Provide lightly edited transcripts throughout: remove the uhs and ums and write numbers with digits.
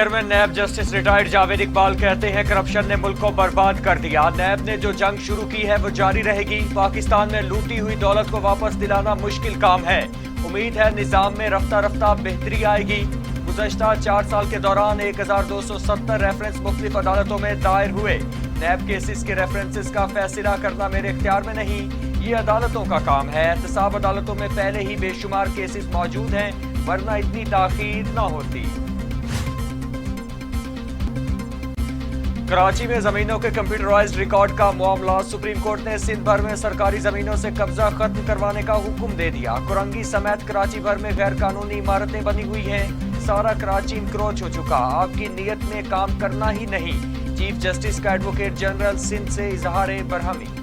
Chairman NAB justice retired Javed Iqbal कहते हैं corruption ने मुल्क को बर्बाद कर दिया। नैब ने जो जंग शुरू की है वो जारी रहेगी। पाकिस्तान में लूटी हुई दौलत को वापस दिलाना मुश्किल काम है। उम्मीद है निजाम में रफ्ता रफ्ता बेहतरी आएगी। गुज़श्ता 4 साल के दौरान 1270 रेफरेंस मुख्तलिफ अदालतों में दायर हुए। नैब केसेस के रेफरेंसेस का फैसला करना मेरे इख्तियार में नहीं, ये अदालतों का काम है। एहतसाब अदालतों में पहले ही बेशुमार केसेस मौजूद हैं, वरना इतनी ताखीर न होती। कराची में जमीनों के कंप्यूटराइज्ड रिकॉर्ड का मामला, सुप्रीम कोर्ट ने सिंध भर में सरकारी जमीनों से कब्जा खत्म करवाने का हुक्म दे दिया। कुरंगी समेत कराची भर में गैर कानूनी इमारतें बनी हुई हैं। सारा कराची इंक्रोच हो चुका, आपकी नीयत में काम करना ही नहीं। चीफ जस्टिस का एडवोकेट जनरल सिंध से इजहार बरहमी।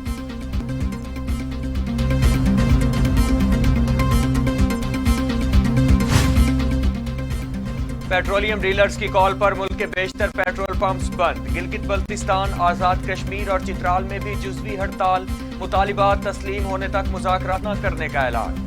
पेट्रोलियम डीलर्स की कॉल पर मुल्क के बेशतर पेट्रोल पंप्स बंद। गिलगित बल्तिस्तान, आजाद कश्मीर और चित्राल में भी जुज़वी हड़ताल। मुतालिबात तस्लीम होने तक मुज़ाकरा न करने का ऐलान।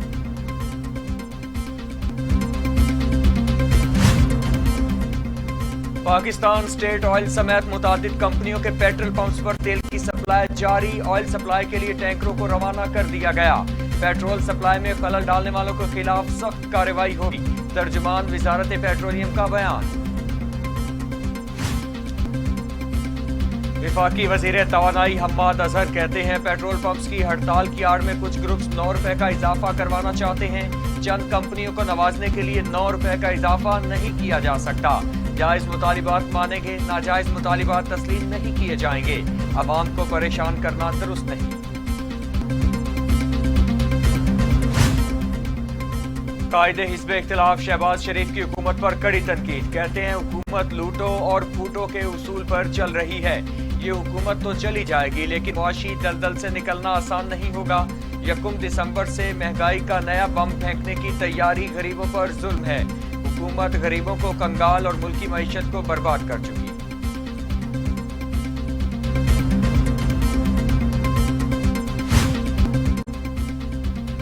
पाकिस्तान स्टेट ऑयल समेत मुतादिद कंपनियों के पेट्रोल पंप्स पर तेल की सप्लाई जारी। ऑयल सप्लाई के लिए टैंकरों को रवाना कर दिया गया। पेट्रोल सप्लाई में खलल डालने वालों के खिलाफ सख्त कार्रवाई होगी। तर्जुमान वजारत पेट्रोलियम का बयान। विफाकी वजीर तवानाई हम्माद अजहर कहते हैं पेट्रोल पंप्स की हड़ताल की आड़ में कुछ ग्रुप्स 9 रुपए का इजाफा करवाना चाहते हैं। चंद कंपनियों को नवाजने के लिए 9 रुपए का इजाफा नहीं किया जा सकता। जायज मुतालिबात मानेंगे, नाजायज मुतालिबात तस्लीम नहीं किए जाएंगे। अवाम को परेशान करना दुरुस्त नहीं। कायदे हिज़्ब इख्तिलाफ शहबाज शरीफ की हुकूमत पर कड़ी तनकीद। कहते हैं हुकूमत लूटो और फूटो के उसूल पर चल रही है। ये हुकूमत तो चली जाएगी, लेकिन मुआशी दलदल से निकलना आसान नहीं होगा। 1 दिसंबर से महंगाई का नया बम फेंकने की तैयारी गरीबों पर जुल्म है। हुकूमत गरीबों को कंगाल और मुल्की मईशत को बर्बाद कर चुकी।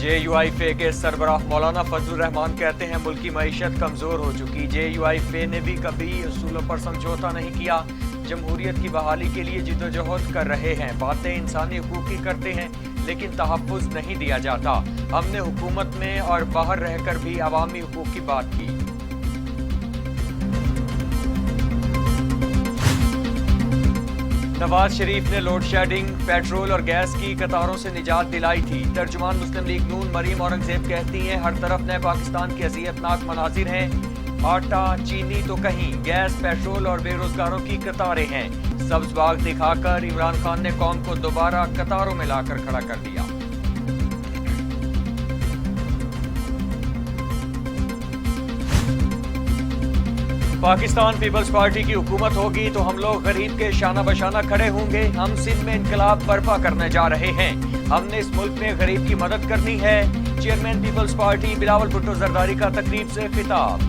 JUIF के सरबराह मौलाना फजलुर रहमान कहते हैं मुल्की मईशत कमजोर हो चुकी। JUIF ने भी कभी उसूलों पर समझौता नहीं किया। जमहूरियत की बहाली के लिए जिद्दोजहद कर रहे हैं। बातें इंसानी हुकूक की करते हैं, लेकिन तहफ़्फ़ुज़ नहीं दिया जाता। हमने हुकूमत में और बाहर रहकर भी अवामी हुकूक की बात की। नवाज शरीफ ने लोड शेडिंग, पेट्रोल और गैस की कतारों से निजात दिलाई थी। तर्जुमान मुस्लिम लीग नून मरीम औरंगजेब कहती हैं हर तरफ नए पाकिस्तान के अज़ियतनाक मनाजिर हैं। आटा चीनी तो कहीं, गैस, पेट्रोल और बेरोजगारों की कतारें हैं। सब्ज बाग दिखाकर इमरान खान ने कौम को दोबारा कतारों में लाकर खड़ा कर दिया। पाकिस्तान पीपल्स पार्टी की हुकूमत होगी तो हम लोग गरीब के शाना बशाना खड़े होंगे। हम सिंध में इनकलाब बर्पा करने जा रहे हैं। हमने इस मुल्क में गरीब की मदद करनी है। Chairman People's Party Bilawal Bhutto Zardari का तकरीब से खिताब।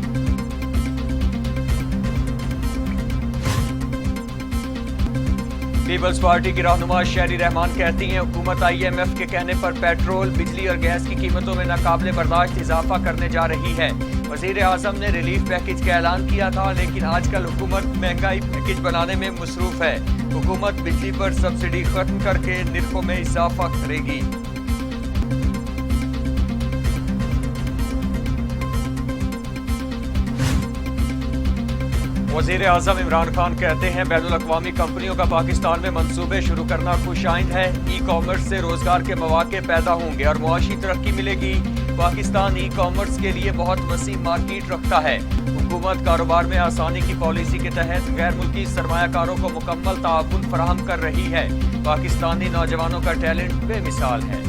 पीपल्स पार्टी की रहनुमा शहरी रहमान कहती हैं हुकूमत IMF के कहने पर पेट्रोल, बिजली और गैस की कीमतों में नाकाबिले बर्दाश्त इजाफा करने जा रही है। वजीर आजम ने रिलीफ पैकेज का ऐलान किया था, लेकिन आजकल हुकूमत महंगाई पैकेज बनाने में मसरूफ है। हुकूमत बिजली पर सब्सिडी खत्म करके निर्खों में इजाफा करेगी। वजीर आजम इमरान खान कहते हैं बैनुल अक़वामी कंपनियों का पाकिस्तान में मंसूबे शुरू करना खुशाइंद है। ई-कॉमर्स से रोजगार के मौके पैदा होंगे और मुआशी तरक्की मिलेगी। पाकिस्तान ई-कॉमर्स के लिए बहुत वसी मार्केट रखता है। हुकूमत कारोबार में आसानी की पॉलिसी के तहत गैर मुल्की सरमायाकारों को मुकम्मल ताउन फराहम कर रही है। पाकिस्तानी नौजवानों का टैलेंट बेमिसाल है।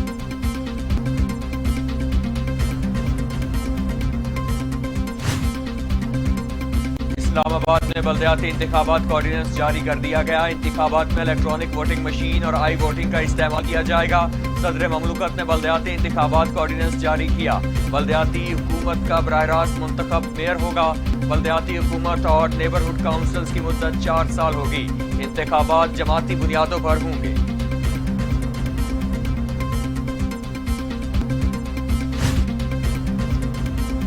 इस्लामाबाद में बल्दियाती इंतखाबात का ऑर्डिनेंस जारी कर दिया गया। इंतखाबात में इलेक्ट्रॉनिक वोटिंग मशीन और आई वोटिंग का इस्तेमाल किया जाएगा। सदर ममलुकत ने बल्दियाती इंतखाबात का ऑर्डिनेंस जारी किया। बल्दियाती हुकूमत का बराह रास्त मुंतखब मेयर होगा। बल्दियाती हुकूमत और नेबरहुड काउंसिल्स की मुद्दत 4 साल होगी। इंतखाबात जमाती बुनियादों पर होंगे।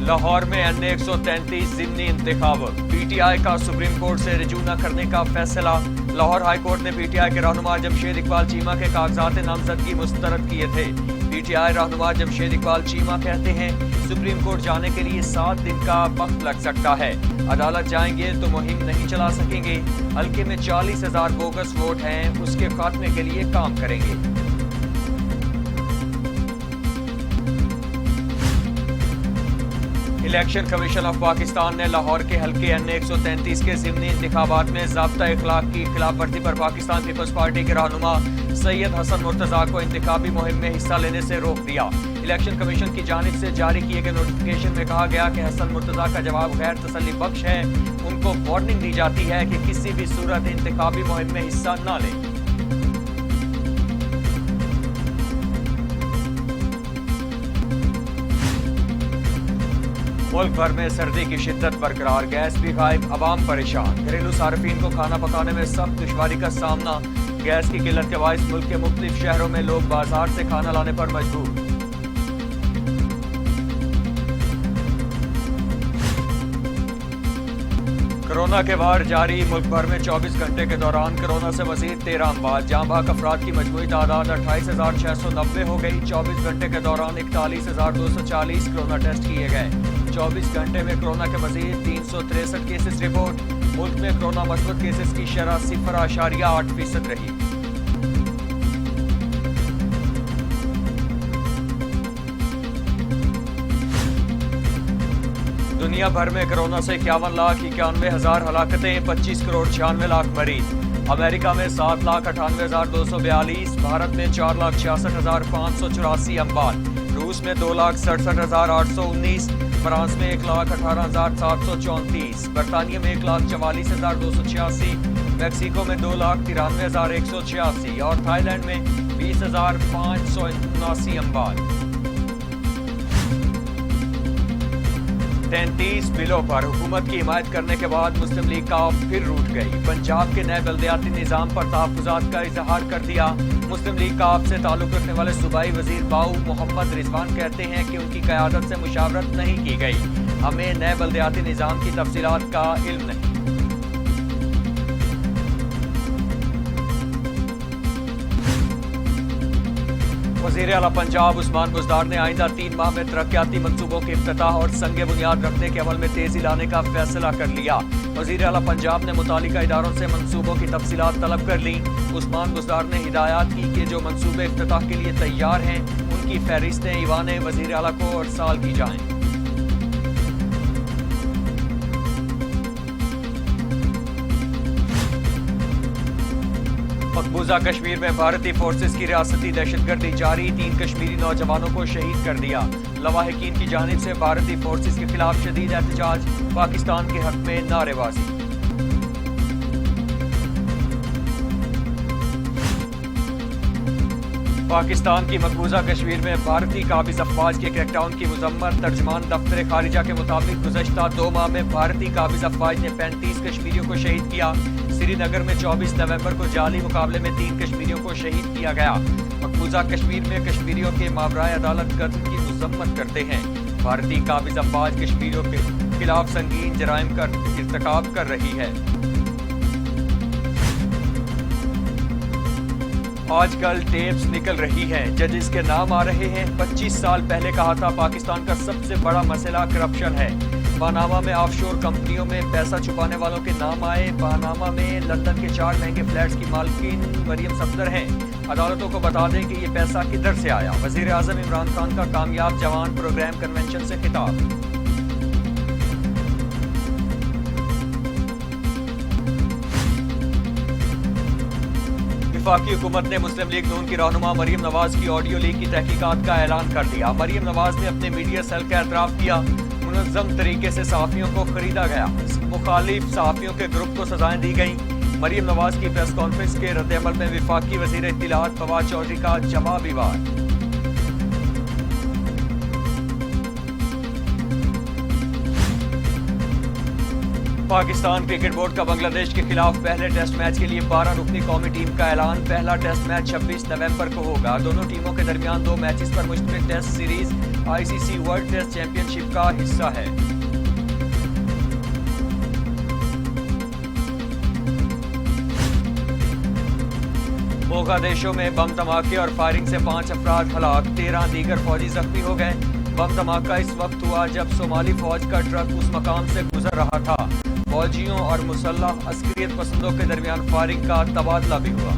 लाहौर में अन्य 133 ज़िमनी इंतखाब। पीटीआई का सुप्रीम कोर्ट से रजू न करने का फैसला। लाहौर हाई कोर्ट ने पीटीआई के रहनुमा जमशेद इकबाल चीमा के कागजात नामजदगी मुस्तरद किए थे। पीटीआई रहनुमा जमशेद इकबाल चीमा कहते हैं सुप्रीम कोर्ट जाने के लिए 7 दिन का वक्त लग सकता है। अदालत जाएंगे तो मुहिम नहीं चला सकेंगे। हल्के में 40,000 बोगस वोट हैं, उसके खात्मे के लिए काम करेंगे। इलेक्शन कमीशन ऑफ पाकिस्तान ने लाहौर के हल्के अन्य 133 के ज़िमनी इंतखाबात में ज़ाब्ता इखलाक की खिलाफ वर्जी पर पाकिस्तान पीपल्स पार्टी के रहनुमा सैयद हसन मुर्तज़ा को इंतखाबी मुहिम में हिस्सा लेने से रोक दिया। इलेक्शन कमीशन की जानिब से जारी किए गए नोटिफिकेशन में कहा गया कि हसन मुर्तज़ा का जवाब गैर तसल्ली बख्श है। उनको वार्निंग दी जाती है कि किसी भी सूरत इंतखाबी मुहिम में हिस्सा न लें। मुल्क भर में सर्दी की शिद्दत बरकरार, गैस भी गायब, अवाम परेशान। घरेलू सार्फिन को खाना पकाने में सख्त दुश्वारी का सामना। गैस की किल्लत के बाइस मुल्क के मुख्तलिफ शहरों में लोग बाजार से खाना लाने पर मजबूर। कोरोना के वार जारी, मुल्क भर में 24 घंटे के दौरान कोरोना से मजीद 13 अमवात। जाँ बहक अफराद की मजमूई तादाद 28,690 हो गई। 24 घंटे के दौरान 41,240 कोरोना टेस्ट किए गए। 24 घंटे में कोरोना के मजीद 363 केसेस रिपोर्ट। मुल्क में कोरोना मस्बत केसेस की शरह 0.8% रही। दुनिया भर में कोरोना से 51,91,000 हलाकतें, 25 करोड़ 96 लाख मरीज। अमेरिका में 7,98,242, भारत में 4,66,584 अमवात, रूस में 2,67,819, फ्रांस में 1,18,734, बरतानिया में 1,44,286, मैक्सिको में 2,93,186 और थाईलैंड में 20,579 अमवात। 33 बिलों पर हुकूमत की हिमायत करने के बाद मुस्लिम लीग का फिर रूठ गई। पंजाब के नए बल्दियाती निज़ाम पर तहफ़्फ़ुज़ात का इजहार कर दिया। मुस्लिम लीग का आपसे ताल्लुक़ रखने वाले सूबाई वज़ीर बाऊ मोहम्मद रिजवान कहते हैं कि उनकी क़यादत से मुशावरत नहीं की गई। हमें नए बल्दियाती निज़ाम की तफसीलात का इल्म नहीं। वज़ीर आला पंजाब उस्मान बुज़दार ने आइंदा 3 माह में तरक्याती मंसूबों के इफ्तिताह और संग बुनियाद रखने के अमल में तेज़ी लाने का फैसला कर लिया। वज़ीर आला पंजाब ने मुतालिका इदारों से मंसूबों की तफसीलात तलब कर ली। उस्मान बुज़दार ने हिदायत की कि जो मंसूबे इफ्तिताह के लिए तैयार हैं उनकी फहरिस्तें ईवान वज़ीर आला को अरसाल की जाएँ। मकबूजा कश्मीर में भारतीय फोर्सेस की रियासती दहशतगर्दी जारी, 3 कश्मीरी नौजवानों को शहीद कर दिया। लवाहिकीन की जानिब से भारतीय फोर्सेस के खिलाफ शदीद एहतजाज, पाकिस्तान के हक में नारेबाजी। पाकिस्तान की मकबूजा कश्मीर में भारतीय काबिज अफवाज के क्रैकडाउन की मुजम्मत। तर्जमान दफ्तर खारिजा के मुताबिक गुज़श्ता 2 माह में भारतीय काबिज अफवाज ने 35 कश्मीरियों को शहीद किया। श्रीनगर में 24 नवंबर को जाली मुकाबले में 3 कश्मीरियों को शहीद किया गया। मकबूजा कश्मीर में कश्मीरियों के मावराए अदालत कत्ल की मुजम्मत करते हैं। भारतीय काबिज अफवाज कश्मीरियों के खिलाफ संगीन जराइम का इर्तिकाब कर रही है। आजकल टेप्स निकल रही हैं, जजेस के नाम आ रहे हैं। 25 साल पहले कहा था पाकिस्तान का सबसे बड़ा मसला करप्शन है। पनामा में ऑफशोर कंपनियों में पैसा छुपाने वालों के नाम आए। पनामा में लंदन के 4 महंगे फ्लैट्स की मालकिन मरियम सफदर हैं। अदालतों को बता दें कि ये पैसा किधर से आया। वजीर आजम इमरान खान का कामयाब जवान प्रोग्राम कन्वेंशन से खिताब। वफाकी हुकूमत ने मुस्लिम लीग नून की रहनुमा मरियम नवाज की ऑडियो लीक की तहकीकात का ऐलान कर दिया। मरियम नवाज ने अपने मीडिया सेल का एतराफ़ किया मुनज़्ज़म तरीके से सहाफ़ियों को खरीदा गया। मुखालिफ सहाफ़ियों के ग्रुप को सजाएं दी गई। मरियम नवाज की प्रेस कॉन्फ्रेंस के रद्द-ए-अमल में वफाकी वज़ीर इत्तिलाआत फवाद चौधरी का जवाबी वार। पाकिस्तान क्रिकेट बोर्ड का बांग्लादेश के खिलाफ पहले टेस्ट मैच के लिए 12 रुकनी कौमी टीम का ऐलान। पहला टेस्ट मैच 26 नवंबर को होगा। दोनों टीमों के दरमियान 2 मैचेस पर मुश्तमिल test series ICC world test championship का हिस्सा है। मोगादिशु में बम धमाके और फायरिंग से 5 अफराद हलाक, 13 दीगर फौजी जख्मी हो गए। बम धमाका इस वक्त हुआ जब सोमाली फौज का ट्रक उस मकाम से गुजर रहा था। फौजियों और मुसल्लह अस्करियत पसंदों के दरमियान फायरिंग का तबादला भी हुआ।